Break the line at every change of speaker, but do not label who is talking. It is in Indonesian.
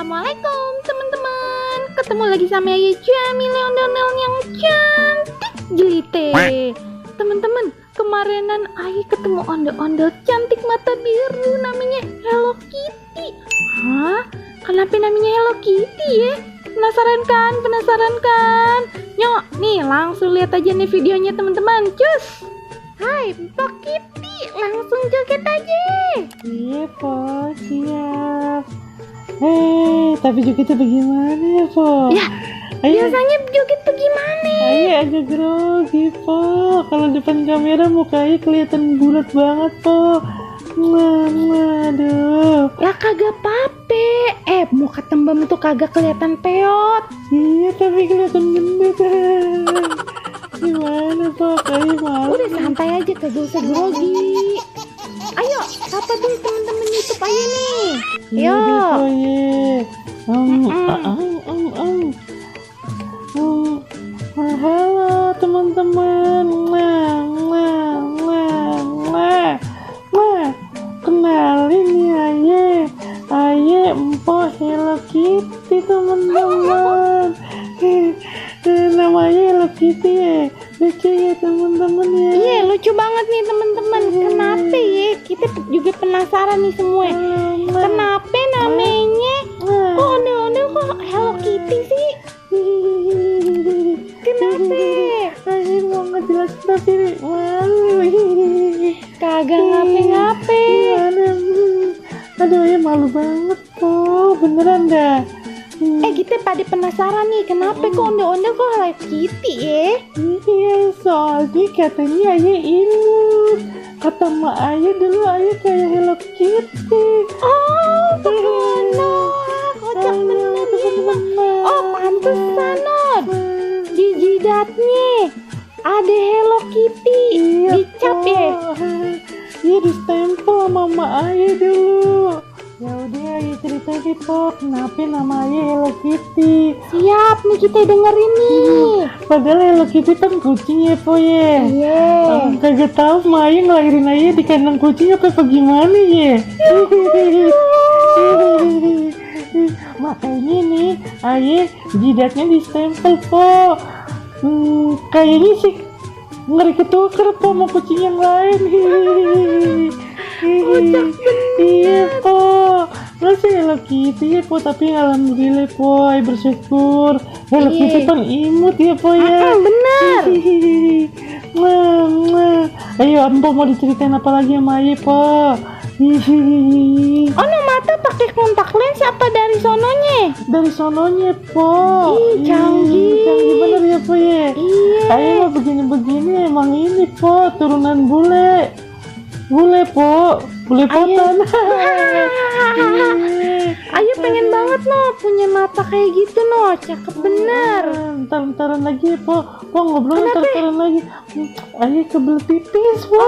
Assalamualaikum teman-teman. Ketemu lagi sama Yaya Jamile ondel-ondel yang cantik jelite. Teman-teman, kemarinan Ayi ketemu ondel-ondel cantik mata biru namanya Hello Kitty. Hah? Kenapa namanya Hello Kitty ya? Penasaran kan? Penasaran kan? Yuk, nih langsung lihat aja nih videonya teman-teman. Cus. Hai, Mpok Kitty, langsung joget aja.
Iya, Po, siap. Tapi jogetnya bagaimana ya, Po?
Ya, biasanya joget bagaimana?
Ayo agak grogi, Po. Kalau depan kamera mukanya kelihatan bulat banget, Po. Aduh.
Lah kagak pape. Muka tembem tuh kagak kelihatan peot.
Iya, tapi kelihatan gendut. Gimana, Po? Kayak malu.
Udah santai aja, kagak usah grogi. Ayo, sapa dulu temen-temen YouTube Ayu nih.
Iya,
Yo.
Po, iya. Halo teman-teman. Kenalin nih Aye Mpok Hello Kitty teman-teman. Namanya Hello Kitty ya. Lucu ya teman-teman ya.
Iya, lucu banget nih teman-teman. Kenapa ya? Kita juga penasaran nih semua. Kenapa namanya? Kok ondel-ondel kok Hello Kitty sih? Kenapa?
Aye mau ngejelasin tapi malu.
Kagak ngape-ngape.
Aduh ya malu banget kok, beneran dah.
Kita pada penasaran nih, kenapa kok ondel-ondel kok Hello Kitty ya?
Iya, soalnya katanya Ayah imut. Kata mak Ayah dulu Ayah kayak Hello Kitty.
Oh, bener. Kocak bener ya. Oh, pantesan Not. Di jidatnya ada Hello Kitty.
Iya,
Dicap
Po.
ya?
Iya, distempel sama mak Ayah dulu. Ya udah Ayah cerita deh, Po, kenapa nama Ayah Hello Kitty?
Siap nih kita dengerin nih.
Padahal Hello Kitty kan kucing ya, Po ya.
Iya.
Kagak tahu mak Ayah ngelahirin Ayah di kandang kucing apa gimana ya? Makanya nih Ayah jidatnya distempel, Po. Kayaknya sih ngeri ketuker, Po, sama kucing yang lain.
Kocak bener.
Iya, Po. Masa Hello Kitty ya, Po, tapi alhamdulillah, Po, Ayah bersyukur. Hello
Iya.
Kitty kan imut ya, Po ya.
Bener.
Ayo, Ambo mau diceritain apa lagi sama Ayah, Po?
Oh, no mata pakai kontak lens apa dari sononya?
Dari sononya, Po.
Ih, canggih.
Canggih bener ya, Po ya.
Iya.
Ayah mah begini-begini emang ini, Po, turunan bule. Bule, Po. Bule potan.
Ayo pengen banget no punya mata kayak gitu no, cakep bener.
Ntar-ntaran lagi, Po. Po ngobrol
Kenapa?
ntar-ntaran lagi. Ayah kebelet pipis, Po.